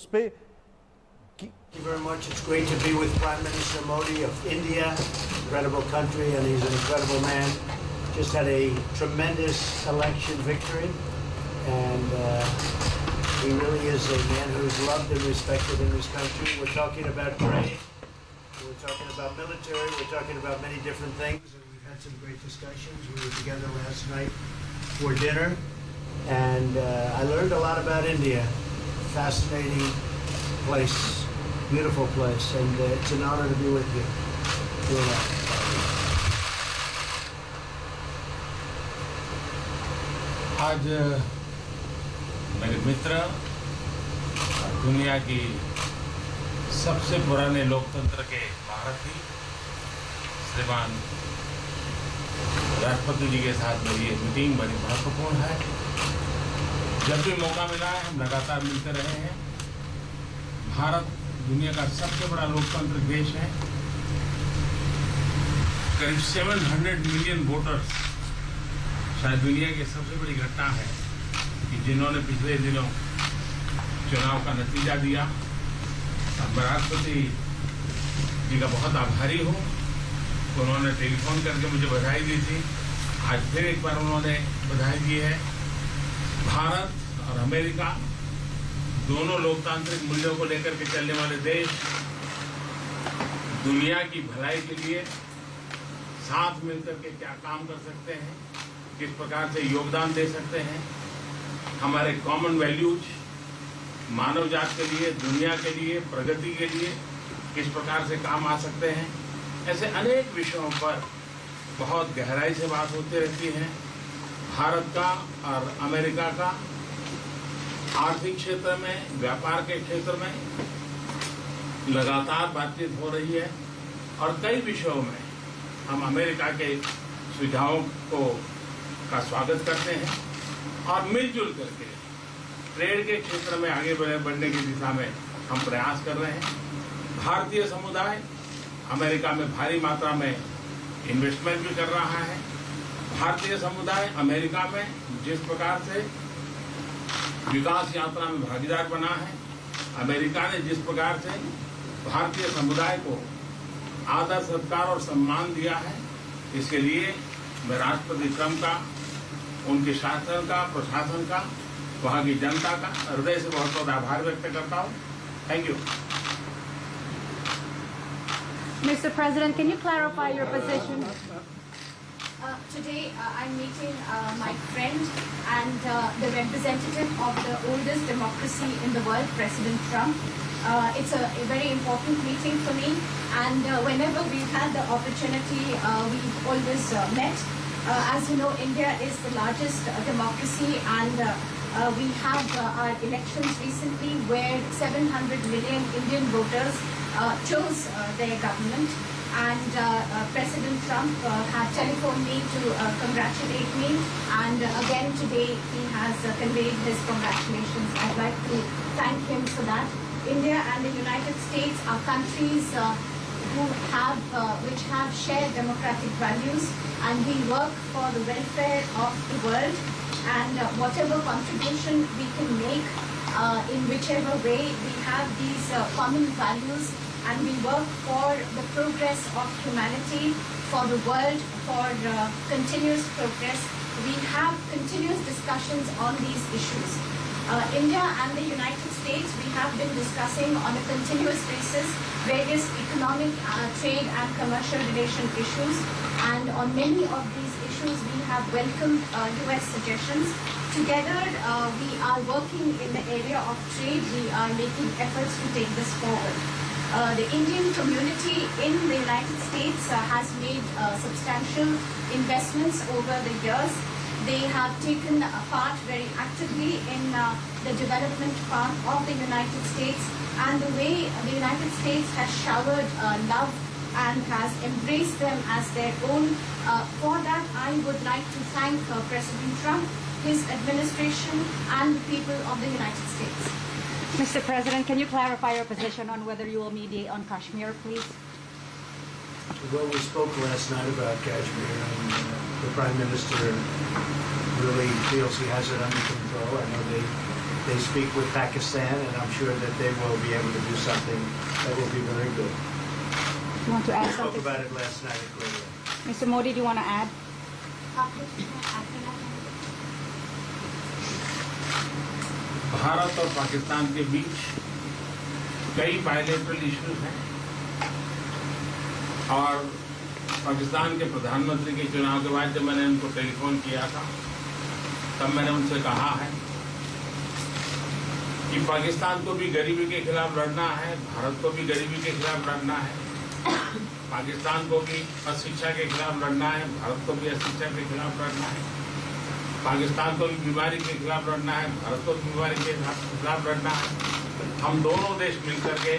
Thank you very much. It's great to be with Prime Minister Modi of India, incredible country, and he's an incredible man. Just had a tremendous election victory, and he really is a man who's loved and respected in this country. We're talking about trade, we're talking about military, we're talking about many different things, and we've had some great discussions. We were together last night for dinner, and I learned a lot about India. Fascinating place, beautiful place, and it's an honor to be with you. आज मेरे मित्र दुनिया की सबसे पुराने लोकतंत्र के महारथी श्रीमान राष्ट्रपति जी के साथ मेरी ये मीटिंग बड़ी महत्वपूर्ण है। जब भी मौका मिला है हम लगातार मिलते रहे हैं। भारत दुनिया का सबसे बड़ा लोकतांत्रिक देश है। करीब 700 मिलियन वोटर्स, शायद दुनिया की सबसे बड़ी घटना है कि जिन्होंने पिछले दिनों चुनाव का नतीजा दिया। मैं राष्ट्रपति जी का बहुत आभारी हूँ। उन्होंने टेलीफोन करके मुझे बधाई दी थी। आज फिर एक बार उन्होंने बधाई दी है। भारत और अमेरिका दोनों लोकतांत्रिक मूल्यों को लेकर के चलने वाले देश दुनिया की भलाई के लिए साथ मिलकर के क्या काम कर सकते हैं, किस प्रकार से योगदान दे सकते हैं, हमारे कॉमन वैल्यूज मानव जात के लिए, दुनिया के लिए, प्रगति के लिए किस प्रकार से काम आ सकते हैं, ऐसे अनेक विषयों पर बहुत गहराई से बात होती रहती है। भारत का और अमेरिका का आर्थिक क्षेत्र में, व्यापार के क्षेत्र में लगातार बातचीत हो रही है और कई विषयों में हम अमेरिका के सुझावों का स्वागत करते हैं और मिलजुल करके ट्रेड के क्षेत्र में आगे बढ़ने की दिशा में हम प्रयास कर रहे हैं। भारतीय समुदाय अमेरिका में भारी मात्रा में इन्वेस्टमेंट भी कर रहा है। भारतीय समुदाय अमेरिका में जिस प्रकार से विकास यात्रा में भागीदार बना है, अमेरिका ने जिस प्रकार से भारतीय समुदाय को आदर, सत्कार और सम्मान दिया है, इसके लिए मैं राष्ट्रपति ट्रंप का, उनके शासन का, प्रशासन का, वहां की जनता का हृदय से बहुत बहुत आभार व्यक्त करता हूं। Thank you. Mr. President, can you clarify your position? Today I'm meeting my friend and the representative of the oldest democracy in the world, President Trump. It's a very important meeting for me, and whenever we've had the opportunity, we've always met. As you know, India is the largest democracy, and we have our elections recently where 700 million Indian voters chose their government. And President Trump had telephoned me to congratulate me, and again today he has conveyed his congratulations. I'd like to thank him for that. India and the United States are countries which have shared democratic values, and we work for the welfare of the world, and whatever contribution we can make in whichever way, we have these common values, and we work for the progress of humanity, for the world, for continuous progress. We have continuous discussions on these issues. India and the United States, we have been discussing on a continuous basis various economic, trade and commercial relation issues, and on many of these issues we have welcomed US suggestions. Together we are working in the area of trade. We are making efforts to take this forward. The Indian community in the United States has made substantial investments over the years. They have taken part very actively in the development part of the United States, and the way the United States has showered love and has embraced them as their own. For that, I would like to thank President Trump, his administration, and the people of the United States. Mr. President, can you clarify your position on whether you will mediate on Kashmir, please? Well, we spoke last night about Kashmir, and the Prime Minister really feels he has it under control. I know they they speak with Pakistan, and I'm sure that they will be able to do something that will be very good. You want to add I spoke something? about it last night at Radio. Mr. Modi, do you want to add? Bharat और पाकिस्तान के बीच कई bilateral issues हैं और पाकिस्तान के प्रधानमंत्री के चुनाव के बाद जब मैंने उनको टेलीफोन किया था तब मैंने उनसे कहा है कि पाकिस्तान को भी गरीबी के खिलाफ लड़ना है, भारत को भी गरीबी के खिलाफ लड़ना है, पाकिस्तान को भी अशिक्षा के खिलाफ लड़ना है, भारत को भी अशिक्षा के खिलाफ लड़ना है, पाकिस्तान को भी बीमारी के खिलाफ लड़ना है, भारत को भी बीमारी के खिलाफ लड़ना है। हम दोनों देश मिलकर के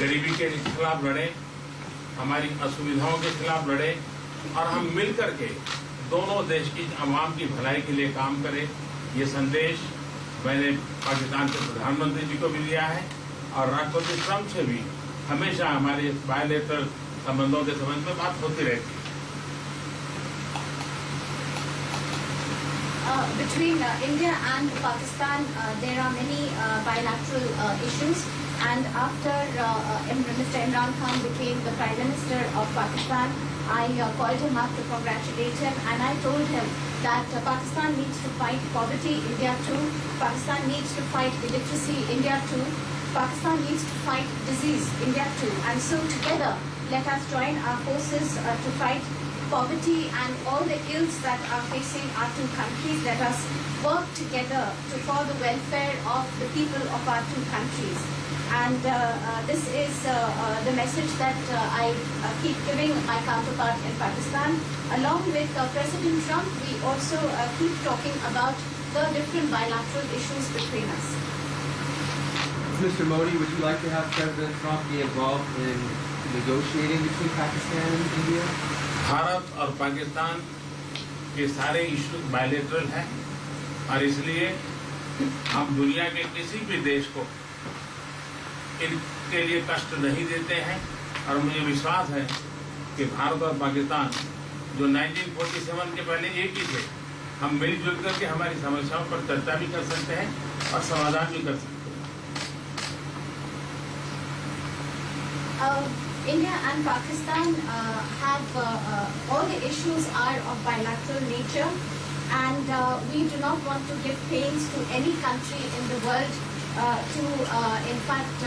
गरीबी के खिलाफ लड़े, हमारी असुविधाओं के खिलाफ लड़े और हम मिलकर के दोनों देश की आवाम की भलाई के लिए काम करें। ये संदेश मैंने पाकिस्तान के प्रधानमंत्री जी को भी दिया है और राष्ट्रपति ट्रंप से भी हमेशा हमारे बायलैटरल संबंधों के संबंध में बात होती रहती है। Between India and Pakistan, there are many bilateral issues. And after Mr. Imran Khan became the Prime Minister of Pakistan, I called him up to congratulate him, and I told him that Pakistan needs to fight poverty, India too. Pakistan needs to fight illiteracy, India too. Pakistan needs to fight disease, India too. And so together, let us join our forces to fight poverty and all the ills that are facing our two countries. Let us work together for the welfare of the people of our two countries. And this is the message that I keep giving my counterpart in Pakistan. Along with President Trump, we also keep talking about the different bilateral issues between us. Mr. Modi, would you like to have President Trump be involved in negotiating between Pakistan and India? Bharat और पाकिस्तान के सारे issues bilateral हैं और इसलिए हम दुनिया के किसी भी देश को इनके लिए कष्ट नहीं देते हैं और मुझे विश्वास है कि भारत और पाकिस्तान जो 1947 के पहले एक ही थे, हम मिलजुल करके हमारी समस्याओं पर चर्चा भी कर सकते हैं और समाधान भी कर सकते हैं। India and Pakistan have all the issues are of bilateral nature, and we do not want to give pains to any country in the world to in fact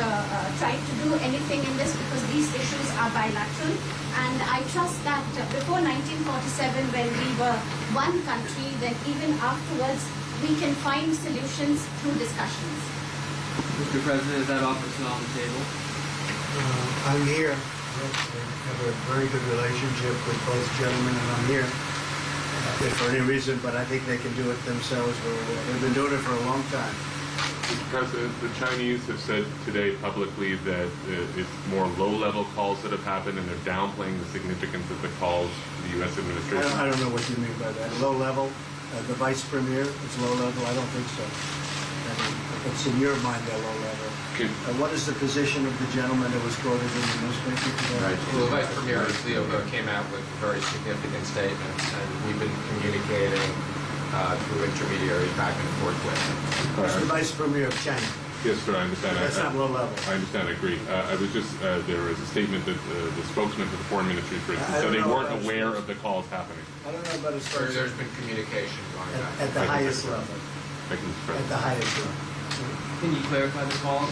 try to do anything in this, because these issues are bilateral. And I trust that before 1947, when we were one country, then even afterwards we can find solutions through discussions. Mr. President, is that offer still on the table? I'm here. We have a very good relationship with both gentlemen, and I'm here if for any reason, but I think they can do it themselves. They've been doing it for a long time. Mr. President, the Chinese have said today publicly that it's more low-level calls that have happened, and they're downplaying the significance of the calls to the U.S. administration. I don't know what you mean by that. Low-level? The vice premier is low-level? I don't think so. It's in your mind they're low-level. What is the position of the gentleman that was quoted in the newspaper today? Right. Well, the Vice Premier, Leo, came out with very significant statements, and we've been communicating through intermediaries back and forth with him. Who's the Vice Premier of China? Yes, sir, I understand. That's not low-level. I understand, I agree. I was just, there was a statement that the spokesman for the Foreign Ministry, for instance, said they weren't aware of the calls happening. I don't know about his There's spokesman. been communication going back. At the highest level. Thank you, Mr. At President. the highest level. Can you clarify the call?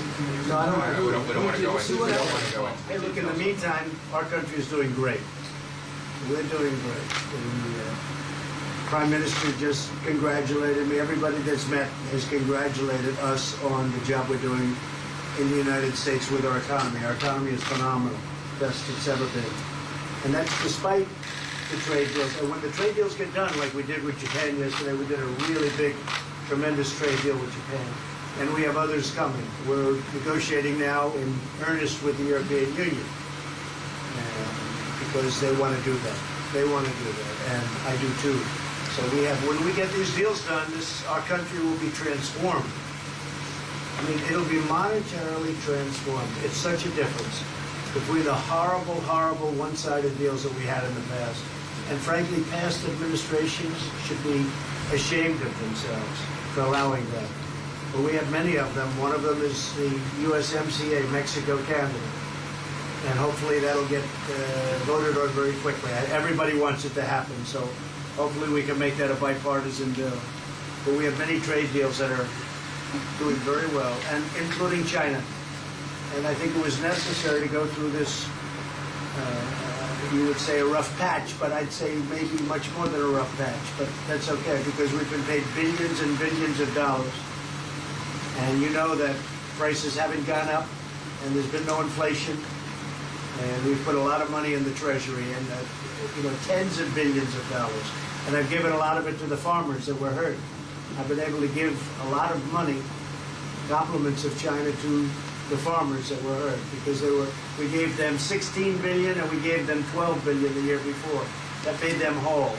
No, I don't. We don't want to go into See what we don't happens. want to go into Hey, look, in the details. meantime, our country is doing great. We're doing great. The Prime Minister just congratulated me. Everybody that's met has congratulated us on the job we're doing in the United States with our economy. Our economy is phenomenal. Best it's ever been. And that's despite the trade deals. And when the trade deals get done, like we did with Japan yesterday, we did a really big, tremendous trade deal with Japan. And we have others coming. We're negotiating now in earnest with the European Union because they want to do that. They want to do that, and I do too. So we have, when we get these deals done, our country will be transformed. I mean, it'll be monetarily transformed. It's such a difference between the horrible, horrible one-sided deals that we had in the past. And frankly, past administrations should be ashamed of themselves. for allowing that. But we have many of them. One of them is the USMCA, Mexico-Canada. And hopefully that'll get voted on very quickly. Everybody wants it to happen, so hopefully we can make that a bipartisan bill. But we have many trade deals that are doing very well, and including China. And I think it was necessary to go through this, you would say a rough patch, but I'd say maybe much more than a rough patch. But that's okay, because we've been paid billions and billions of dollars. And you know that prices haven't gone up, and there's been no inflation. And we've put a lot of money in the Treasury, and tens of billions of dollars. And I've given a lot of it to the farmers that were hurt. I've been able to give a lot of money, compliments of China, to the farmers that were hurt, because we gave them 16 billion and we gave them 12 billion the year before. That made them whole.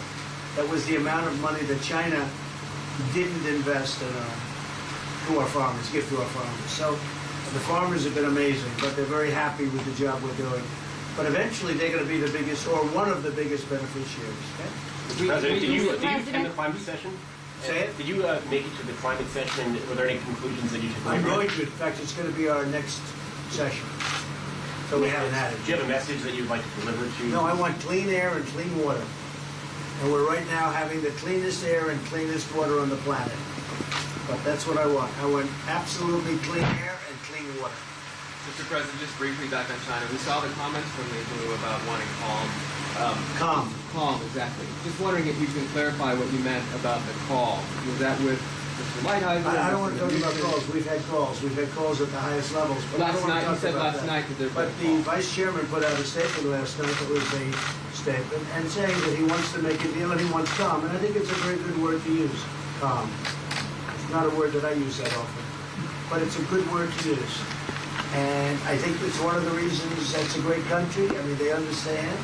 That was the amount of money that China didn't invest in to our farmers, give to our farmers. So the farmers have been amazing, but they're very happy with the job we're doing. But eventually they're going to be the biggest, or one of the biggest beneficiaries. Okay? President, did you attend the climate session? Say it? Did you make it to the climate session, and were there any conclusions that you took away I'm from going it? to. In fact, it's going to be our next session. So we haven't had it. Do you have a message that you'd like to deliver to? No, I want clean air and clean water. And we're right now having the cleanest air and cleanest water on the planet. But that's what I want. I want absolutely clean air and clean water. Mr. President, just briefly back on China. We saw the comments from the WHO about wanting calm. Calm. Calm, exactly. Just wondering if you can clarify what you meant about the call. Was that with Mr. Lighthizer? I don't want to talk about calls. We've had calls. We've had calls at the highest levels. But I don't want to talk about that. But the Vice Chairman put out a statement last night that was a statement, and saying that he wants to make a deal and he wants calm. And I think it's a very good word to use, calm. It's not a word that I use that often, but it's a good word to use. And I think it's one of the reasons that's a great country. I mean, they understand.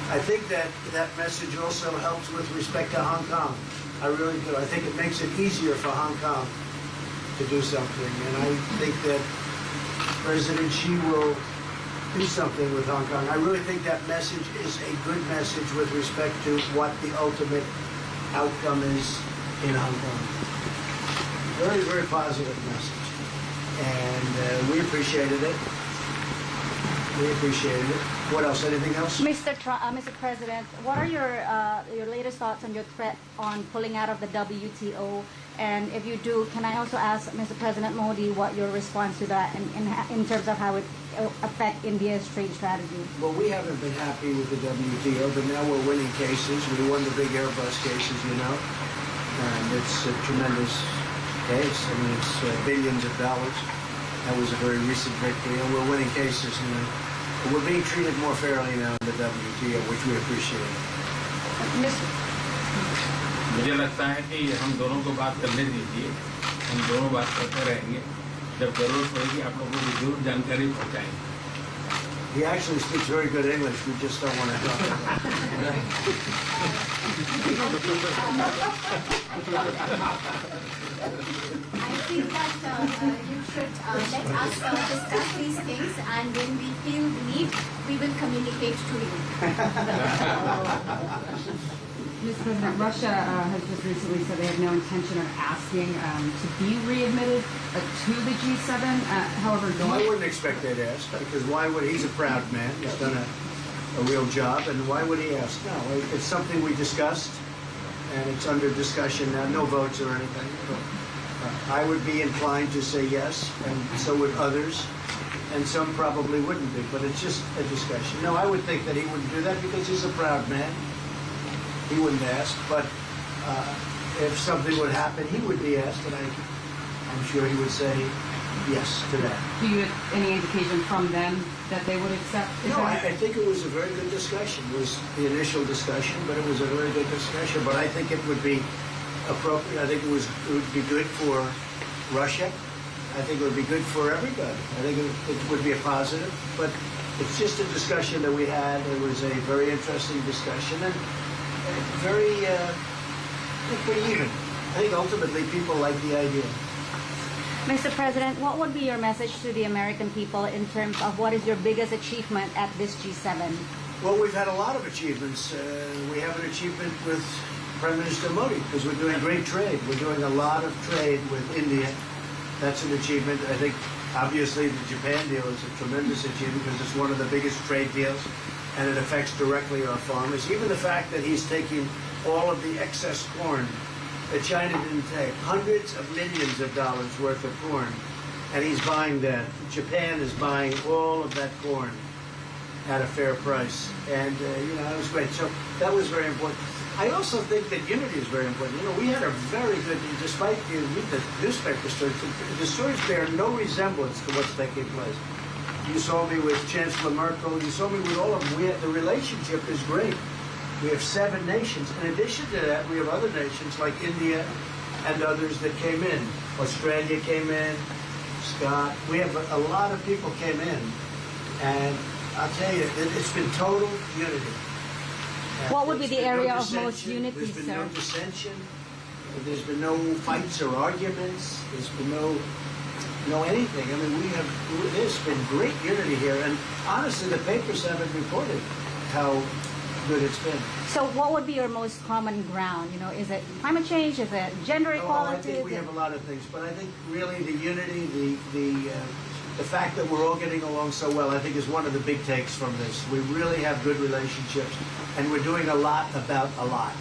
I think that message also helps with respect to Hong Kong. I really do. I think it makes it easier for Hong Kong to do something. And I think that President Xi will do something with Hong Kong. I really think that message is a good message with respect to what the ultimate outcome is in Hong Kong. Very, very positive message. And we appreciated it. We appreciated it. What else? Anything else? Mr. President, what are your latest thoughts on your threat on pulling out of the WTO? And if you do, can I also ask Mr. President Modi what your response to that in terms of how it affect India's trade strategy? Well, we haven't been happy with the WTO, but now we're winning cases. We won the big Airbus cases, you know, and it's a tremendous case. I mean, it's billions of dollars. That was a very recent victory, and we're winning cases now. We're being treated more fairly now in the WTO, which we appreciate. मुझे लगता है कि हम दोनों को बात करने दीजिए, हम दोनों बात करते रहेंगे, जब जरूरत पड़ेगी आप लोगों को जरूर जानकारी पहुंचाएंगे. He actually speaks very good English. We just don't want to talk about it. I think that you should let us discuss these things, and when we feel the need, we will communicate to you. Mr. President, Russia has just recently said they have no intention of asking to be readmitted to the G7. However, no, I wouldn't expect that to ask, because why would he's a proud man? He's done a real job, and why would he ask? No, it's something we discussed, and it's under discussion now. No votes or anything. But I would be inclined to say yes, and so would others, and some probably wouldn't be. But it's just a discussion. No, I would think that he wouldn't do that because he's a proud man. He wouldn't ask, but if something would happen, he would be asked, and I'm sure he would say yes to that. Do you have any indication from them that they would accept? No, I think it was a very good discussion. It was the initial discussion, but it was a very good discussion. But I think it would be appropriate. I think it would be good for Russia. I think it would be good for everybody. I think it would be a positive. But it's just a discussion that we had. It was a very interesting discussion, and very pretty even. I think ultimately people like the idea. Mr. President, what would be your message to the American people in terms of what is your biggest achievement at this G7? Well, we've had a lot of achievements. We have an achievement with Prime Minister Modi, because we're doing great trade. We're doing a lot of trade with India. That's an achievement. I think, obviously, the Japan deal is a tremendous achievement because it's one of the biggest trade deals, and it affects directly our farmers. Even the fact that he's taking all of the excess corn that China didn't take, hundreds of millions of dollars worth of corn, and he's buying that. Japan is buying all of that corn at a fair price, and that was great. So that was very important. I also think that unity is very important. We had a very good, despite you read the newspaper stories, the stories bear no resemblance to what's taking place. You saw me with Chancellor Merkel. You saw me with all of them. The relationship is great. We have 7 nations. In addition to that, we have other nations like India and others that came in. Australia came in, Scott. We have a lot of people came in, and I'll tell you, it's been total unity. What would be the area of most unity, There's been sir? no dissension. There's been no fights or arguments. There's been no anything. I mean, there's been great unity here, and honestly, the papers haven't reported how good it's been. So what would be your most common ground? Is it climate change? Is it gender equality? I think we have a lot of things, but I think really the unity, the fact that we're all getting along so well, I think is one of the big takes from this. We really have good relationships, and we're doing a lot about a lot.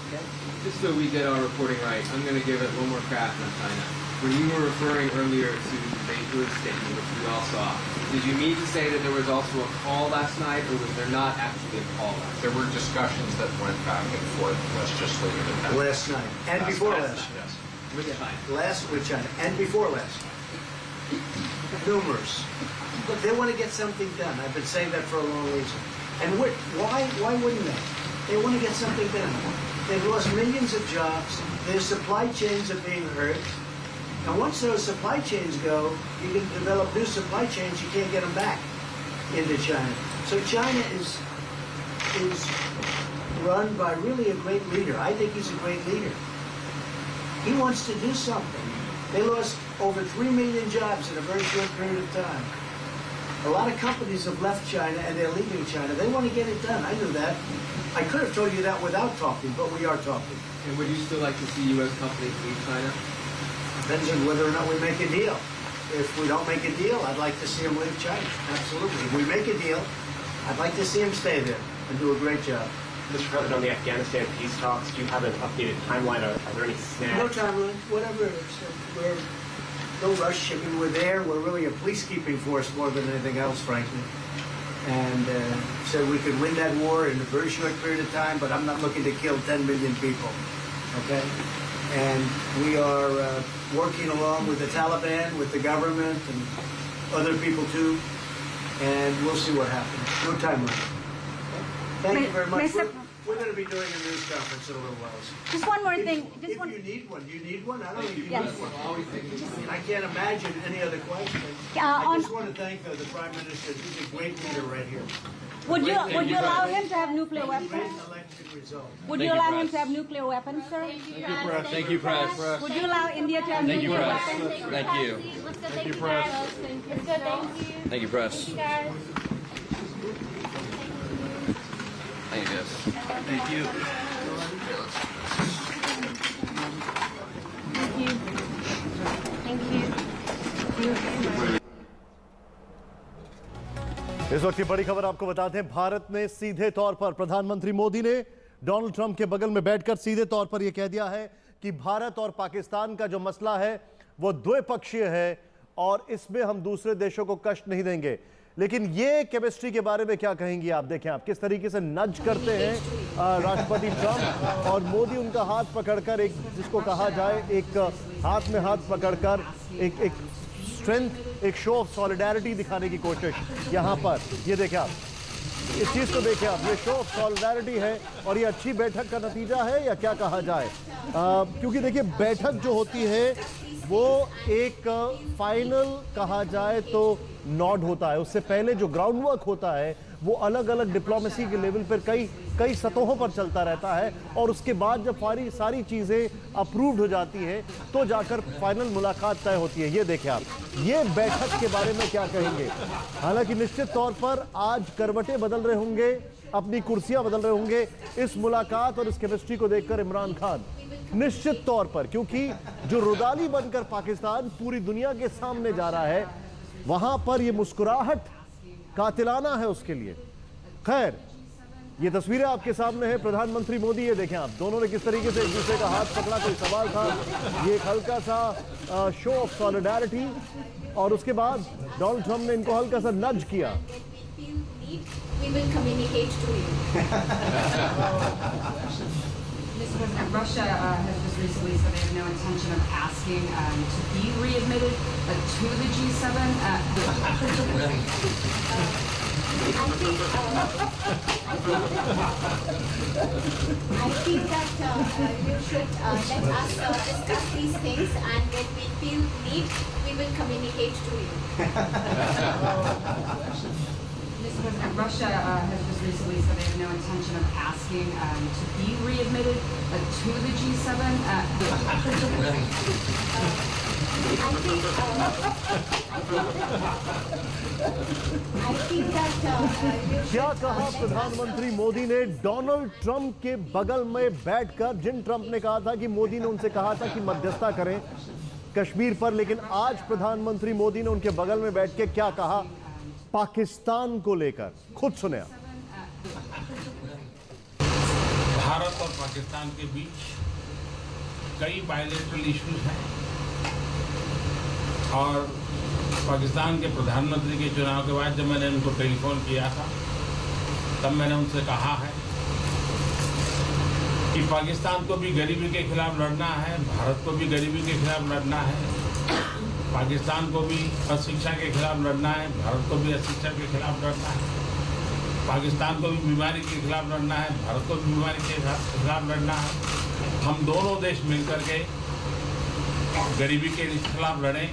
Okay? Just so we get our reporting right, I'm going to give it one more crack on China. When you were referring earlier to the Beirut statement, which we all saw, did you mean to say that there was also a call last night, or was there not actually a call last night? There were discussions that went back and forth. Let's just leave it at that. Last night, and before last. Yes. With China. Last with China, and before last. Numerous. Look, they want to get something done. I've been saying that for a long reason. And why wouldn't they? They want to get something done. They've lost millions of jobs. Their supply chains are being hurt. And once those supply chains go, you can develop new supply chains. You can't get them back into China. So China is run by really a great leader. I think he's a great leader. He wants to do something. They lost over 3 million jobs in a very short period of time. A lot of companies have left China and they're leaving China. They want to get it done. I knew that. I could have told you that without talking, but we are talking. And would you still like to see U.S. companies leave China? Depends on whether or not we make a deal. If we don't make a deal, I'd like to see them leave China. Absolutely. If we make a deal, I'd like to see them stay there and do a great job. Mr. President, on the Afghanistan peace talks, do you have an updated timeline? Are there any snags? No timeline, whatever it is. We're no rush. I mean, we're there. We're really a peacekeeping force more than anything else, frankly. And so we could win that war in a very short period of time, but I'm not looking to kill 10 million people, okay? And we are working along with the Taliban, with the government, and other people too, and we'll see what happens. No timeline. Thank you very much. We're going to be doing a news conference in a little while. Just one more thing. If you need one, do you need one? I don't think you Yes. need one. I can't imagine any other question. I just want to thank the Prime Minister. He's a great leader right here. Would you allow him to have nuclear Great weapons? election result. Would you allow him to have nuclear weapons, sir? Thank you, Press. Would you allow India to have nuclear weapons? Thank you. Let's go. Thank you, Press. Let's go. Thank you. Thank you, Press. Thank you, guys. Thank you, guys. Thank you. इस वक्त की बड़ी खबर आपको बताते हैं। भारत ने सीधे तौर पर प्रधानमंत्री मोदी ने डोनाल्ड ट्रंप के बगल में बैठकर सीधे तौर पर यह कह दिया है कि भारत और पाकिस्तान का जो मसला है वो द्विपक्षीय है और इसमें हम दूसरे देशों को कष्ट नहीं देंगे। लेकिन ये केमिस्ट्री के बारे में क्या कहेंगी आप? देखें आप किस तरीके से नज करते हैं राष्ट्रपति ट्रंप और मोदी उनका हाथ पकड़कर, एक जिसको कहा जाए एक हाथ में हाथ पकड़कर एक स्ट्रेंथ, एक शो ऑफ सॉलिडारिटी दिखाने की कोशिश यहां पर। ये देखें आप, इस चीज को देखें आप, ये शो ऑफ सॉलिडारिटी है और ये अच्छी बैठक का नतीजा है या क्या कहा जाए? क्योंकि देखिए बैठक जो होती है वो एक फाइनल कहा जाए तो नॉड होता है, उससे पहले जो ग्राउंड वर्क होता है वो अलग अलग डिप्लोमेसी के लेवल पर कई सतहों पर चलता रहता है और उसके बाद जब सारी चीज़ें अप्रूव्ड हो जाती हैं तो जाकर फाइनल मुलाकात तय होती है। ये देखें आप, ये बैठक के बारे में क्या कहेंगे? हालांकि निश्चित तौर पर आज करवटें बदल रहे होंगे अपनी कुर्सियां बदल रहे होंगे इस मुलाकात और इस केमिस्ट्री को देखकर इमरान खान निश्चित तौर पर, क्योंकि जो रुदाली बनकर पाकिस्तान पूरी दुनिया के सामने जा रहा है, वहां पर यह मुस्कुराहट कातिलाना है उसके लिए। खैर, ये तस्वीरें आपके सामने हैं। प्रधानमंत्री मोदी, ये देखें आप, दोनों ने किस तरीके से एक दूसरे का हाथ पकड़ा। कोई सवाल था, ये एक हल्का सा शो ऑफ सॉलिडारिटी, और उसके बाद डोनाल्ड ट्रंप ने इनको हल्का सा नज किया। Mr. President, Russia has just recently said they have no intention of asking to be readmitted to the G7. I think that you should let us discuss these things, and when we feel need, we will communicate to you. Mr. President, Russia has just recently said they have no intention of asking to be readmitted to the G7. क्या कहा प्रधानमंत्री मोदी ने Donald Trump के बगल में बैठकर, जिन Trump ने कहा था कि मोदी ने उनसे कहा था कि मध्यस्थता करें कश्मीर पर, लेकिन आज प्रधानमंत्री मोदी ने उनके बगल में बैठ के क्या कहा पाकिस्तान को लेकर, खुद सुने आप। भारत और पाकिस्तान के बीच कई बायलैटरल इश्यूज हैं, और पाकिस्तान के प्रधानमंत्री के चुनाव के बाद जब मैंने उनको टेलीफोन किया था, तब मैंने उनसे कहा है कि पाकिस्तान को भी गरीबी के खिलाफ लड़ना है, भारत को भी गरीबी के खिलाफ लड़ना है, पाकिस्तान को भी अशिक्षा के खिलाफ लड़ना है, भारत को भी अशिक्षा के खिलाफ लड़ना है, पाकिस्तान को भी बीमारी के खिलाफ लड़ना है, भारत को भी बीमारी के खिलाफ लड़ना है। हम दोनों देश मिलकर के गरीबी के खिलाफ लड़ें,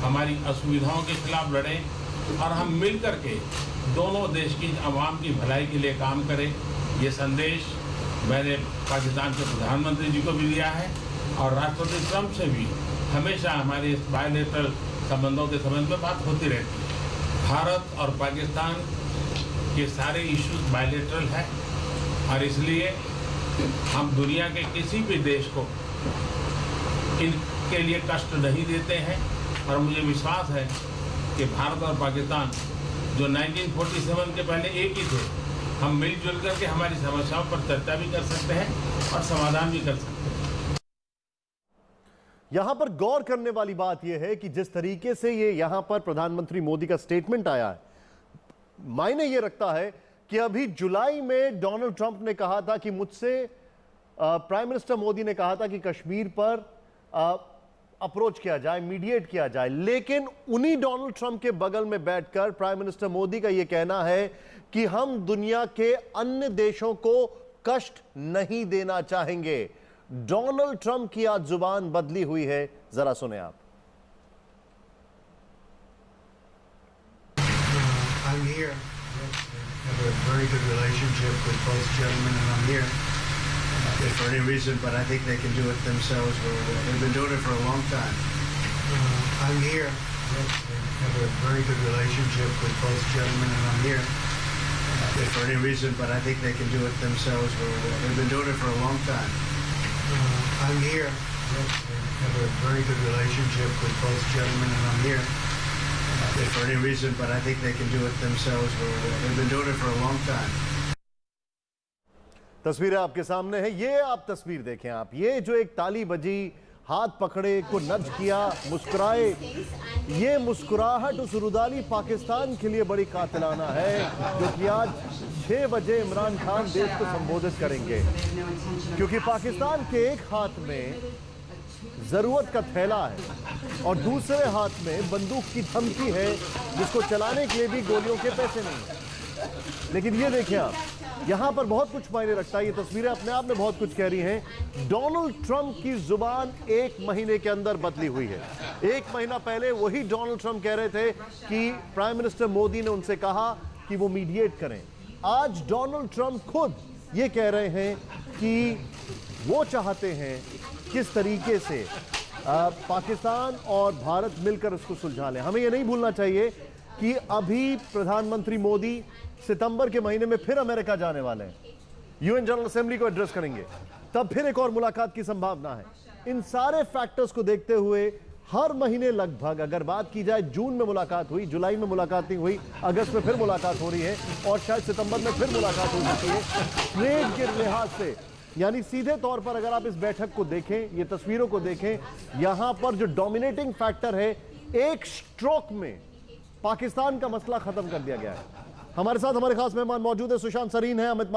हमारी असुविधाओं के खिलाफ लड़ें, और हम मिलकर के दोनों देश की आवाम की भलाई के लिए काम करें। ये संदेश मैंने पाकिस्तान के प्रधानमंत्री जी को भी दिया है, और राष्ट्रपति ट्रंप से भी हमेशा हमारे इस बायलैटरल संबंधों के संबंध में बात होती रहती है। भारत और पाकिस्तान के सारे इश्यूज बायलैटरल है, और इसलिए हम दुनिया के किसी भी देश को इनके लिए कष्ट नहीं देते हैं। और मुझे विश्वास है कि भारत और पाकिस्तान जो 1947 के पहले एक ही थे, हम मिलजुल करके हमारी समस्याओं पर चर्चा भी कर सकते हैं और समाधान भी कर सकते हैं। यहां पर गौर करने वाली बात यह है कि जिस तरीके से ये यहां पर प्रधानमंत्री मोदी का स्टेटमेंट आया है, मायने ये रखता है कि अभी जुलाई में डोनाल्ड ट्रंप ने कहा था कि मुझसे, प्राइम मिनिस्टर मोदी ने कहा था कि कश्मीर पर अप्रोच किया जाए, मीडिएट किया जाए, लेकिन उन्हीं डोनाल्ड ट्रंप के बगल में बैठकर प्राइम मिनिस्टर मोदी का यह कहना है कि हम दुनिया के अन्य देशों को कष्ट नहीं देना चाहेंगे। डोनाल्ड ट्रंप की आज जुबान बदली हुई है, जरा सुने आप। I'm here. Have a very good relationship with both gentlemen, and I'm here if for any reason, but I think they can do it themselves. They've been doing it for a long time. I'm here. Have a very good relationship with both gentlemen, and I'm here if for any reason, but I think they can do it themselves. They've been doing it for a long time. I'm here. Have a very good relationship with both gentlemen, and I'm here if for any reason, but I think they can do it themselves. They've been doing it for a long time. तस्वीरें आपके सामने है, ये आप तस्वीर देखें आप, ये जो एक ताली बजी, हाथ पकड़े, को नज किया, मुस्कुराए, ये मुस्कुराहट उस रुदाली पाकिस्तान के लिए बड़ी कातिलाना है, जो कि आज 6 बजे इमरान खान देश को संबोधित करेंगे, क्योंकि पाकिस्तान के एक हाथ में जरूरत का थैला है और दूसरे हाथ में बंदूक की धमकी है, जिसको चलाने के लिए भी गोलियों के पैसे नहीं है। लेकिन ये देखें आप, यहां पर बहुत कुछ मायने रखता है, ये तस्वीरें अपने आप में बहुत कुछ कह रही हैं। डोनाल्ड ट्रंप की जुबान 1 महीने के अंदर बदली हुई है। 1 महीना पहले वही डोनाल्ड ट्रंप कह रहे थे कि प्राइम मिनिस्टर मोदी ने उनसे कहा कि वो मीडिएट करें। आज डोनाल्ड ट्रंप खुद ये कह रहे हैं कि वो चाहते हैं किस तरीके से पाकिस्तान और भारत मिलकर इसको सुलझा लें। हमें ये नहीं भूलना चाहिए कि अभी प्रधानमंत्री मोदी सितंबर के महीने में फिर अमेरिका जाने वाले हैं, यूएन जनरल असेंबली को एड्रेस करेंगे, तब फिर एक और मुलाकात की संभावना है। इन सारे फैक्टर्स को देखते हुए हर महीने लगभग, अगर बात की जाए, जून में मुलाकात हुई, जुलाई में मुलाकात नहीं हुई, अगस्त में फिर मुलाकात हो रही है और शायद सितंबर में फिर मुलाकात हो सकती है। ट्रेड के लिहाज से, यानी सीधे तौर पर अगर आप इस बैठक को देखें, ये तस्वीरों को देखें, यहां पर जो डोमिनेटिंग फैक्टर है, एक स्ट्रोक में पाकिस्तान का मसला खत्म कर दिया गया है। हमारे साथ हमारे खास मेहमान मौजूद है, सुशांत सरीन है, अमित